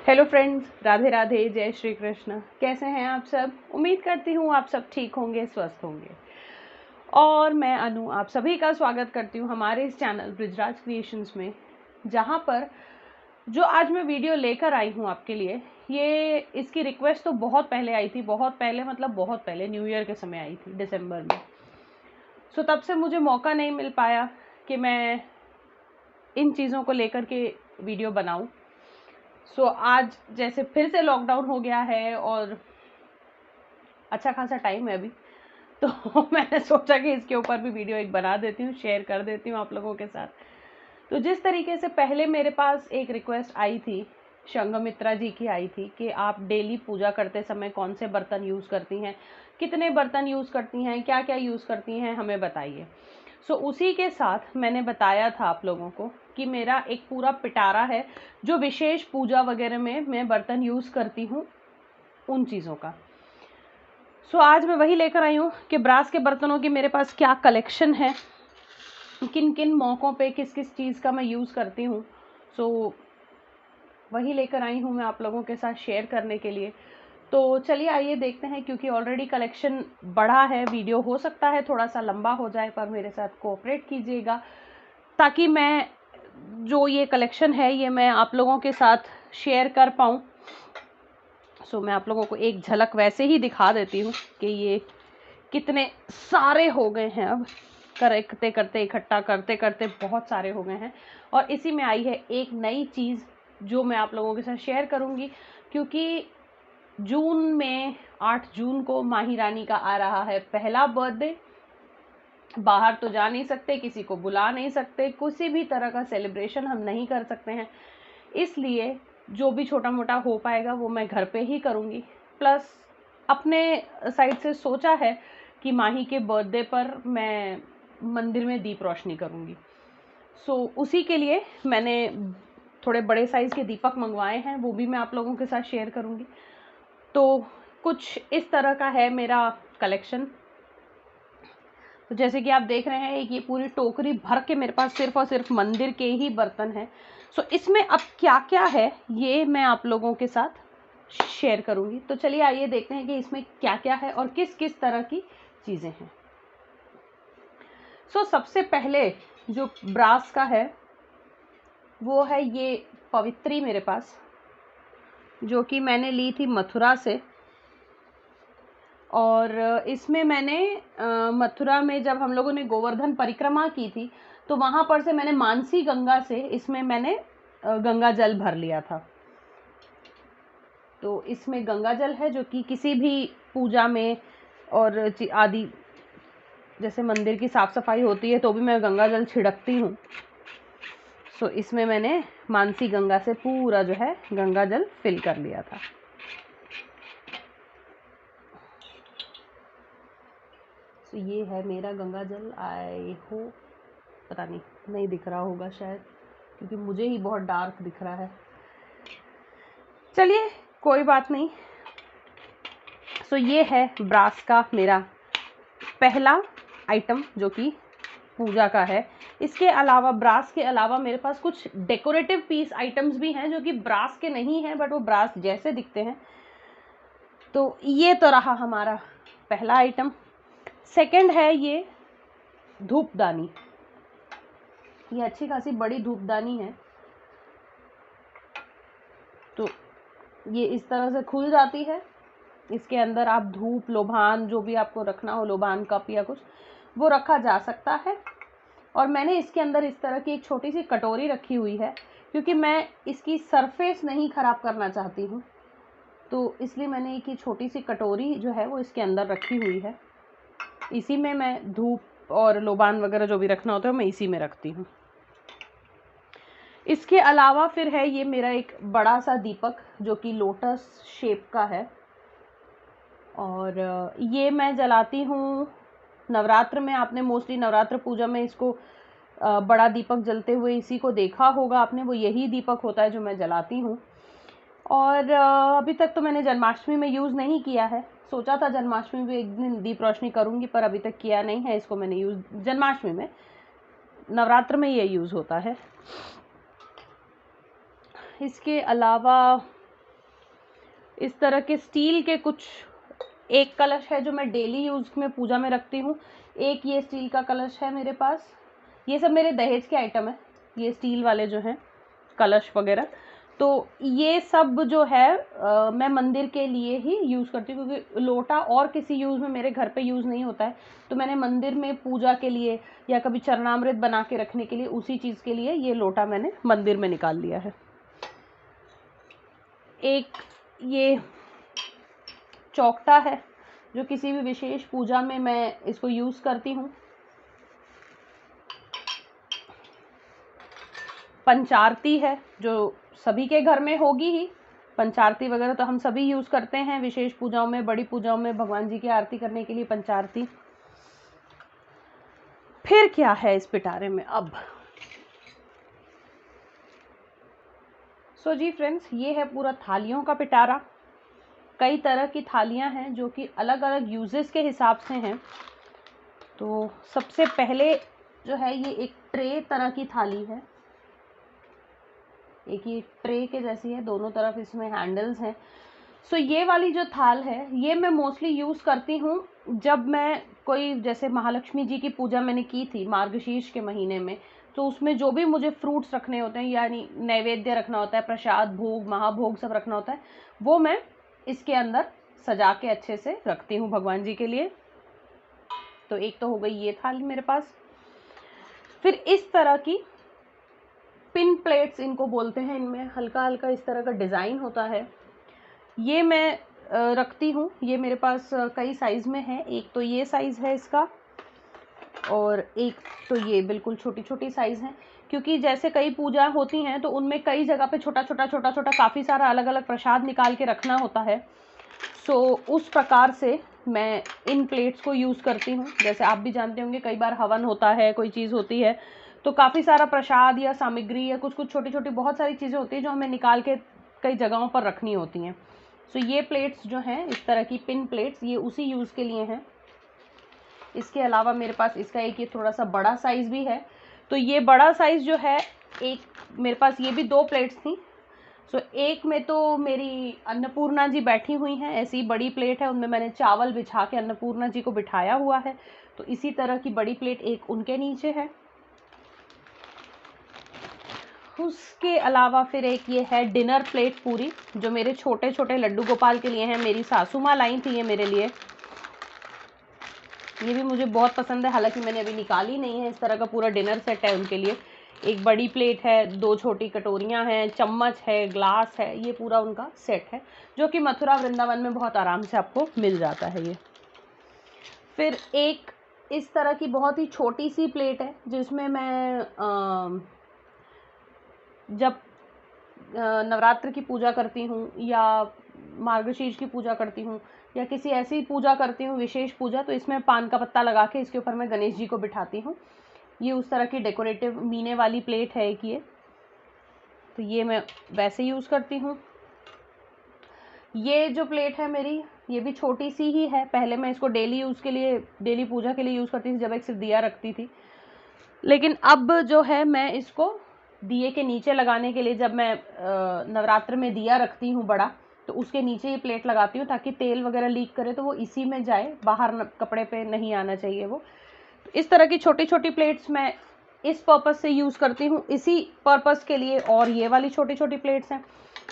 Hello friends, Radhe Radhe, जय श्री कृष्ण। कैसे हैं आप सब? उम्मीद करती हूँ आप सब ठीक होंगे, स्वस्थ होंगे। और मैं अनु आप सभी का स्वागत करती हूँ हमारे इस चैनल ब्रिजराज क्रिएशंस में, जहाँ पर जो आज मैं वीडियो लेकर आई हूँ आपके लिए, ये इसकी रिक्वेस्ट तो बहुत पहले आई थी, बहुत पहले मतलब बहुत पहले न्यू ईयर के समय आई थी, दिसंबर में। सो तब से मुझे मौका नहीं मिल पाया कि मैं इन चीज़ों को लेकर के वीडियो बनाऊँ। सो आज जैसे फिर से लॉकडाउन हो गया है और अच्छा खासा टाइम है अभी, तो मैंने सोचा कि इसके ऊपर भी वीडियो एक बना देती हूँ, शेयर कर देती हूँ आप लोगों के साथ। तो जिस तरीके से पहले मेरे पास एक रिक्वेस्ट आई थी, संघमित्रा जी की आई थी कि आप डेली पूजा करते समय कौन से बर्तन यूज़ करती हैं, कितने बर्तन यूज़ करती हैं, क्या क्या यूज़ करती हैं, हमें बताइए। सो उसी के साथ मैंने बताया था आप लोगों को कि मेरा एक पूरा पिटारा है जो विशेष पूजा वगैरह में मैं बर्तन यूज़ करती हूँ, उन चीज़ों का। सो आज मैं वही लेकर आई हूँ कि ब्रास के बर्तनों की मेरे पास क्या कलेक्शन है, किन किन मौक़ों पे किस किस चीज़ का मैं यूज़ करती हूँ। सो वही लेकर आई हूँ मैं आप लोगों के साथ शेयर करने के लिए। तो चलिए आइए देखते हैं, क्योंकि ऑलरेडी कलेक्शन बढ़ा है। वीडियो हो सकता है थोड़ा सा लंबा हो जाए, पर मेरे साथ कोऑपरेट कीजिएगा ताकि मैं जो ये कलेक्शन है ये मैं आप लोगों के साथ शेयर कर पाऊँ। सो मैं आप लोगों को एक झलक वैसे ही दिखा देती हूँ कि ये कितने सारे हो गए हैं। अब करते करते इकट्ठा करते करते बहुत सारे हो गए हैं, और इसी में आई है एक नई चीज़ जो मैं आप लोगों के साथ शेयर करूँगी, क्योंकि जून में 8 जून को माही रानी का आ रहा है पहला बर्थडे। बाहर तो जा नहीं सकते, किसी को बुला नहीं सकते, किसी भी तरह का सेलिब्रेशन हम नहीं कर सकते हैं, इसलिए जो भी छोटा मोटा हो पाएगा वो मैं घर पे ही करूँगी। प्लस अपने साइड से सोचा है कि माही के बर्थडे पर मैं मंदिर में दीप रोशनी करूँगी। सो उसी के लिए मैंने थोड़े बड़े साइज़ के दीपक मंगवाए हैं, वो भी मैं आप लोगों के साथ शेयर करूँगी। तो कुछ इस तरह का है मेरा कलेक्शन। तो जैसे कि आप देख रहे हैं, ये पूरी टोकरी भर के मेरे पास सिर्फ और सिर्फ मंदिर के ही बर्तन हैं। सो इसमें अब क्या क्या है ये मैं आप लोगों के साथ शेयर करूंगी। तो चलिए आइए देखते हैं कि इसमें क्या क्या है और किस किस तरह की चीज़ें हैं। सो सबसे पहले जो ब्रास का है वो है ये पवित्री मेरे पास, जो कि मैंने ली थी मथुरा से। और इसमें मैंने मथुरा में जब हम लोगों ने गोवर्धन परिक्रमा की थी, तो वहाँ पर से मैंने मानसी गंगा से इसमें मैंने गंगा जल भर लिया था। तो इसमें गंगा जल है जो कि किसी भी पूजा में और आदि, जैसे मंदिर की साफ़ सफाई होती है तो भी मैं गंगा जल छिड़कती हूँ। सो इसमें मैंने मानसी गंगा से पूरा जो है गंगा जल फिल कर लिया था। तो ये है मेरा गंगा जल। आई हो, पता नहीं दिख रहा होगा शायद, क्योंकि मुझे ही बहुत डार्क दिख रहा है। चलिए कोई बात नहीं। सो ये है ब्रास का मेरा पहला आइटम जो कि पूजा का है। इसके अलावा, ब्रास के अलावा मेरे पास कुछ डेकोरेटिव पीस आइटम्स भी हैं जो कि ब्रास के नहीं हैं, बट वो ब्रास जैसे दिखते हैं। तो ये तो रहा हमारा पहला आइटम। सेकंड है ये धूपदानी। ये अच्छी खासी बड़ी धूपदानी है। तो ये इस तरह से खुल जाती है। इसके अंदर आप धूप, लोबान, जो भी आपको रखना हो, लोबान कप या कुछ, वो रखा जा सकता है। और मैंने इसके अंदर इस तरह की एक छोटी सी कटोरी रखी हुई है, क्योंकि मैं इसकी सरफेस नहीं ख़राब करना चाहती हूँ। तो इसलिए मैंने एक ये छोटी सी कटोरी जो है वो इसके अंदर रखी हुई है। इसी में मैं धूप और लोबान वगैरह जो भी रखना होता है मैं इसी में रखती हूँ। इसके अलावा फिर है ये मेरा एक बड़ा सा दीपक जो कि लोटस शेप का है, और ये मैं जलाती हूँ नवरात्र में। आपने मोस्टली नवरात्र पूजा में इसको बड़ा दीपक जलते हुए इसी को देखा होगा आपने, वो यही दीपक होता है जो मैं जलाती हूँ। और अभी तक तो मैंने जन्माष्टमी में यूज़ नहीं किया है। सोचा था जन्माष्टमी में एक दिन दीप रोशनी करूँगी, पर अभी तक किया नहीं है। इसको मैंने यूज़ जन्माष्टमी में, नवरात्र में ये यूज़ होता है। इसके अलावा इस तरह के स्टील के कुछ, एक कलश है जो मैं डेली यूज़ में पूजा में रखती हूँ, एक ये स्टील का कलश है मेरे पास। ये सब मेरे दहेज के आइटम है, ये स्टील वाले जो हैं कलश वगैरह। तो ये सब जो है मैं मंदिर के लिए ही यूज़ करती हूँ, क्योंकि लोटा और किसी यूज़ में मेरे घर पे यूज़ नहीं होता है। तो मैंने मंदिर में पूजा के लिए या कभी चरणामृत बना के रखने के लिए, उसी चीज़ के लिए ये लोटा मैंने मंदिर में निकाल लिया है। एक ये चौकटा है जो किसी भी विशेष पूजा में मैं इसको यूज़ करती हूँ। पंचारती है जो सभी के घर में होगी ही, पंचारती वगैरह तो हम सभी यूज़ करते हैं विशेष पूजाओं में, बड़ी पूजाओं में भगवान जी की आरती करने के लिए पंचारती। फिर क्या है इस पिटारे में अब? सो जी फ्रेंड्स, ये है पूरा थालियों का पिटारा। कई तरह की थालियां हैं जो कि अलग अलग यूजेस के हिसाब से हैं। तो सबसे पहले जो है ये एक ट्रे तरह की थाली है, एक ये ट्रे के जैसी है, दोनों तरफ इसमें हैंडल्स हैं। सो ये वाली जो थाल है ये मैं मोस्टली यूज़ करती हूँ जब मैं कोई, जैसे महालक्ष्मी जी की पूजा मैंने की थी मार्गशीर्ष के महीने में, तो उसमें जो भी मुझे फ्रूट्स रखने होते हैं, यानी नैवेद्य रखना होता है, प्रसाद, भोग, महाभोग सब रखना होता है, वो मैं इसके अंदर सजा के अच्छे से रखती हूँ भगवान जी के लिए। तो एक तो हो गई ये थाली मेरे पास। फिर इस तरह की पिन प्लेट्स इनको बोलते हैं, इनमें हल्का हल्का इस तरह का डिज़ाइन होता है, ये मैं रखती हूँ। ये मेरे पास कई साइज़ में है, एक तो ये साइज़ है इसका, और एक तो ये बिल्कुल छोटी छोटी साइज़ है, क्योंकि जैसे कई पूजा होती हैं तो उनमें कई जगह पे छोटा छोटा काफ़ी सारा अलग अलग प्रसाद निकाल के रखना होता है। सो उस प्रकार से मैं इन प्लेट्स को यूज़ करती हूँ। जैसे आप भी जानते होंगे कई बार हवन होता है, कोई चीज़ होती है, तो काफ़ी सारा प्रसाद या सामग्री या कुछ कुछ छोटी छोटी बहुत सारी चीज़ें होती हैं जो हमें निकाल के कई जगहों पर रखनी होती हैं। सो ये प्लेट्स जो हैं इस तरह की पिन प्लेट्स, ये उसी यूज़ के लिए हैं। इसके अलावा मेरे पास इसका एक ये थोड़ा सा बड़ा साइज़ भी है। तो ये बड़ा साइज़ जो है, एक मेरे पास ये भी 2 प्लेट्स थी। सो एक में तो मेरी अन्नपूर्णा जी बैठी हुई हैं, ऐसी बड़ी प्लेट है, उनमें मैंने चावल बिछा के अन्नपूर्णा जी को बिठाया हुआ है। तो इसी तरह की बड़ी प्लेट एक उनके नीचे है। उसके अलावा फिर एक ये है डिनर प्लेट पूरी, जो मेरे छोटे छोटे लड्डू गोपाल के लिए हैं, मेरी सासू माँ लाई थी ये मेरे लिए। ये भी मुझे बहुत पसंद है, हालांकि मैंने अभी निकाली नहीं है। इस तरह का पूरा डिनर सेट है उनके लिए, एक बड़ी प्लेट है, 2 छोटी कटोरियाँ हैं, चम्मच है, ग्लास है, ये पूरा उनका सेट है, जो कि मथुरा वृंदावन में बहुत आराम से आपको मिल जाता है ये। फिर एक इस तरह की बहुत ही छोटी सी प्लेट है, जिसमें मैं जब नवरात्र की पूजा करती हूँ या मार्गशीर्ष की पूजा करती हूँ या किसी ऐसी पूजा करती हूँ विशेष पूजा, तो इसमें पान का पत्ता लगा के इसके ऊपर मैं गणेश जी को बिठाती हूँ। ये उस तरह की डेकोरेटिव मीने वाली प्लेट है एक ये, तो ये मैं वैसे यूज़ करती हूँ। ये जो प्लेट है मेरी, ये भी छोटी सी ही है। पहले मैं इसको डेली यूज़ के लिए, डेली पूजा के लिए यूज़ करती थी, जब एक सिर्फ दिया रखती थी। लेकिन अब जो है मैं इसको दिए के नीचे लगाने के लिए, जब मैं नवरात्र में दिया रखती हूँ बड़ा, तो उसके नीचे ये प्लेट लगाती हूँ, ताकि तेल वगैरह लीक करे तो वो इसी में जाए, बाहर कपड़े पे नहीं आना चाहिए वो। तो इस तरह की छोटी छोटी प्लेट्स मैं इस पर्पज़ से यूज़ करती हूँ, इसी पर्पज़ के लिए। और ये वाली छोटी छोटी प्लेट्स हैं,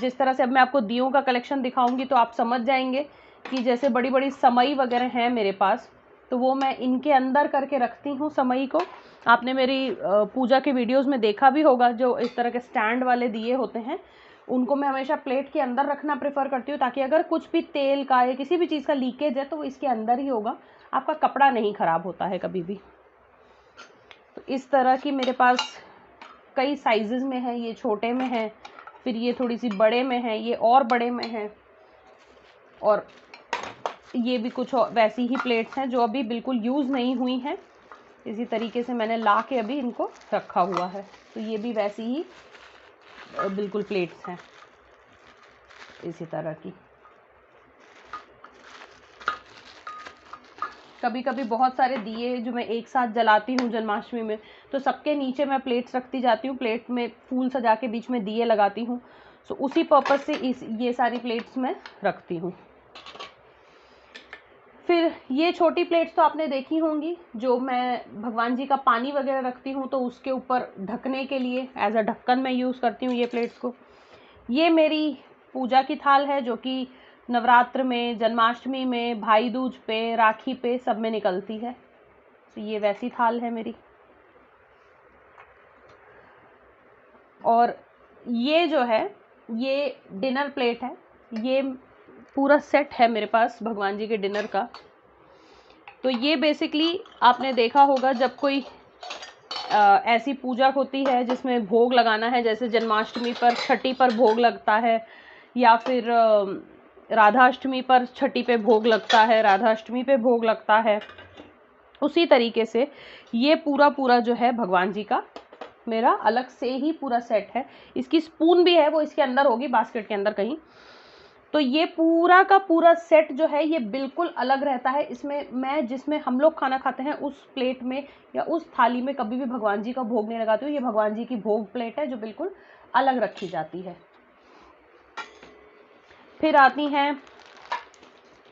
जिस तरह से अब मैं आपको दियों का कलेक्शन दिखाऊंगी तो आप समझ जाएंगे कि जैसे बड़ी बड़ी समई वगैरह हैं मेरे पास, तो वो मैं इनके अंदर करके रखती हूँ समई को। आपने मेरी पूजा के वीडियोस में देखा भी होगा, जो इस तरह के स्टैंड वाले दिए होते हैं, उनको मैं हमेशा प्लेट के अंदर रखना प्रेफर करती हूँ, ताकि अगर कुछ भी तेल का या किसी भी चीज़ का लीकेज है तो वो इसके अंदर ही होगा, आपका कपड़ा नहीं ख़राब होता है कभी भी। तो इस तरह की मेरे पास कई साइजेस में है, ये छोटे में है, फिर ये थोड़ी सी बड़े में है, ये और बड़े में है, और ये भी कुछ वैसी ही प्लेट्स हैं जो अभी बिल्कुल यूज़ नहीं हुई हैं। इसी तरीके से मैंने ला के अभी इनको रखा हुआ है। तो ये भी वैसी ही बिल्कुल प्लेट्स हैं इसी तरह की। कभी कभी बहुत सारे दिए जो मैं एक साथ जलाती हूँ जन्माष्टमी में, तो सबके नीचे मैं प्लेट्स रखती जाती हूँ, प्लेट में फूल सजा के बीच में दिए लगाती हूँ। सो उसी पर्पज़ से ये सारी प्लेट्स मैं रखती हूँ। फिर ये छोटी प्लेट्स तो आपने देखी होंगी, जो मैं भगवान जी का पानी वगैरह रखती हूँ तो उसके ऊपर ढकने के लिए एज अ ढक्कन मैं यूज़ करती हूँ ये प्लेट्स को। ये मेरी पूजा की थाल है जो कि नवरात्र में, जन्माष्टमी में, भाई दूज पे, राखी पे सब में निकलती है। तो ये वैसी थाल है मेरी। और ये जो है ये डिनर प्लेट है। ये पूरा सेट है मेरे पास भगवान जी के डिनर का। तो ये बेसिकली आपने देखा होगा जब कोई ऐसी पूजा होती है जिसमें भोग लगाना है, जैसे जन्माष्टमी पर छठी पर भोग लगता है, या फिर राधाष्टमी पर छठी पे भोग लगता है, राधाष्टमी पे भोग लगता है, उसी तरीके से ये पूरा जो है भगवान जी का मेरा अलग से ही पूरा सेट है। इसकी स्पून भी है, वो इसके अंदर होगी, बास्केट के अंदर कहीं। तो ये पूरा का पूरा सेट जो है ये बिल्कुल अलग रहता है। इसमें मैं जिसमें हम लोग खाना खाते हैं उस प्लेट में या उस थाली में कभी भी भगवान जी का भोग नहीं लगाती हूँ। ये भगवान जी की भोग प्लेट है जो बिल्कुल अलग रखी जाती है। फिर आती हैं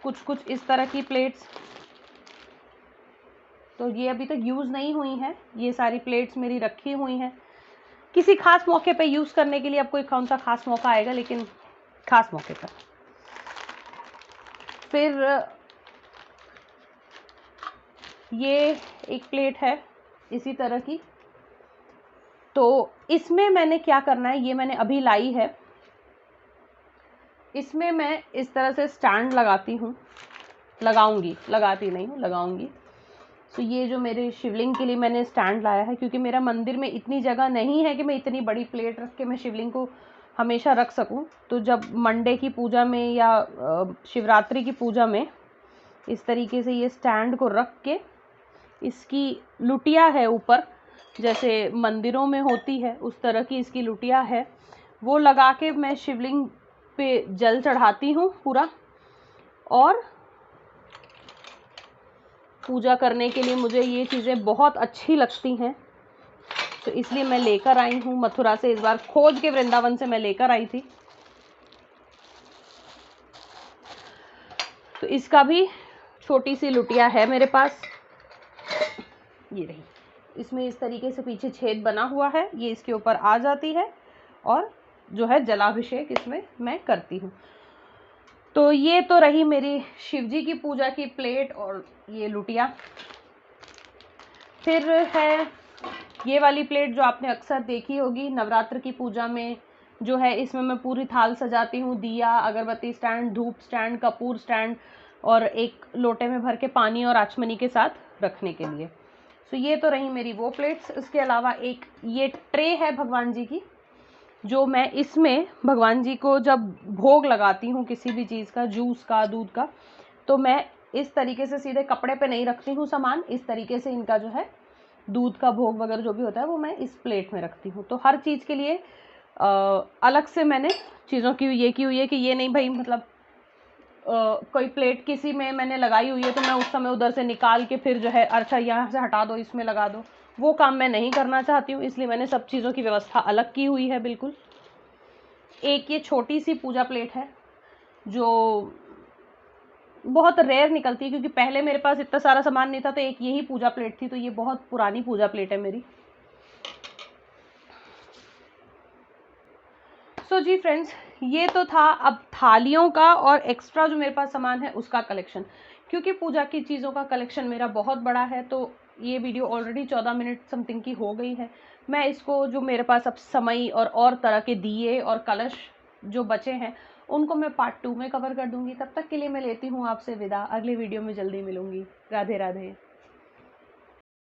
कुछ इस तरह की प्लेट्स। तो ये अभी तक यूज़ नहीं हुई हैं, ये सारी प्लेट्स मेरी रखी हुई हैं। किसी खास मौके पे यूज़ करने के लिए, अब कोई कौन सा खास मौका आएगा, लेकिन खास मौके पर। फिर ये एक प्लेट है इसी तरह की। तो इसमें मैंने क्या करना है, ये मैंने अभी लाई है। इसमें मैं इस तरह से स्टैंड लगाती हूँ, लगाती नहीं हूँ, लगाऊंगी। तो ये जो मेरे शिवलिंग के लिए मैंने स्टैंड लाया है, क्योंकि मेरा मंदिर में इतनी जगह नहीं है कि मैं इतनी बड़ी प्लेट रख के मैं शिवलिंग को हमेशा रख सकूं। तो जब मंडे की पूजा में या शिवरात्रि की पूजा में इस तरीके से ये स्टैंड को रख के, इसकी लुटिया है ऊपर, जैसे मंदिरों में होती है उस तरह की इसकी लुटिया है, वो लगा के मैं शिवलिंग पे जल चढ़ाती हूँ पूरा। और पूजा करने के लिए मुझे ये चीज़ें बहुत अच्छी लगती हैं, तो इसलिए मैं लेकर आई हूँ मथुरा से। इस बार खोज के वृंदावन से मैं लेकर आई थी। तो इसका भी छोटी सी लुटिया है मेरे पास, ये रही। इसमें इस तरीके से पीछे छेद बना हुआ है, ये इसके ऊपर आ जाती है और जो है जलाभिषेक इसमें मैं करती हूँ। तो ये तो रही मेरी शिवजी की पूजा की प्लेट और ये लुटिया। फिर है ये वाली प्लेट जो आपने अक्सर देखी होगी नवरात्र की पूजा में, जो है इसमें मैं पूरी थाल सजाती हूँ, दिया, अगरबत्ती स्टैंड, धूप स्टैंड, कपूर स्टैंड, और एक लोटे में भर के पानी और आचमनी के साथ रखने के लिए। तो ये तो रही मेरी वो प्लेट्स। इसके अलावा एक ये ट्रे है भगवान जी की, जो मैं इसमें भगवान जी को जब भोग लगाती हूँ किसी भी चीज़ का, जूस का, दूध का, तो मैं इस तरीके से सीधे कपड़े पे नहीं रखती हूँ सामान। इस तरीके से इनका जो है दूध का भोग वगैरह जो भी होता है वो मैं इस प्लेट में रखती हूँ। तो हर चीज़ के लिए अलग से मैंने चीज़ों की ये की हुई है कि ये नहीं भाई, मतलब कोई प्लेट किसी में मैंने लगाई हुई है तो मैं उस समय उधर से निकाल के फिर जो है अच्छा यहाँ से हटा दो, इसमें लगा दो, वो काम मैं नहीं करना चाहती हूँ। इसलिए मैंने सब चीज़ों की व्यवस्था अलग की हुई है बिल्कुल। एक ये छोटी सी पूजा प्लेट है जो बहुत रेयर निकलती है, क्योंकि पहले मेरे पास इतना सारा सामान नहीं था, तो एक यही पूजा प्लेट थी। तो ये बहुत पुरानी पूजा प्लेट है मेरी। सो जी फ्रेंड्स, ये तो था अब थालियों का और एक्स्ट्रा जो मेरे पास सामान है उसका कलेक्शन। क्योंकि पूजा की चीज़ों का कलेक्शन मेरा बहुत बड़ा है, तो ये वीडियो ऑलरेडी 14 मिनट समथिंग की हो गई है। मैं इसको जो मेरे पास अब समई और तरह के दिए और कलश जो बचे हैं उनको मैं पार्ट 2 में कवर कर दूंगी। तब तक के लिए मैं लेती हूँ आपसे विदा। अगली वीडियो में जल्दी मिलूंगी। राधे राधे।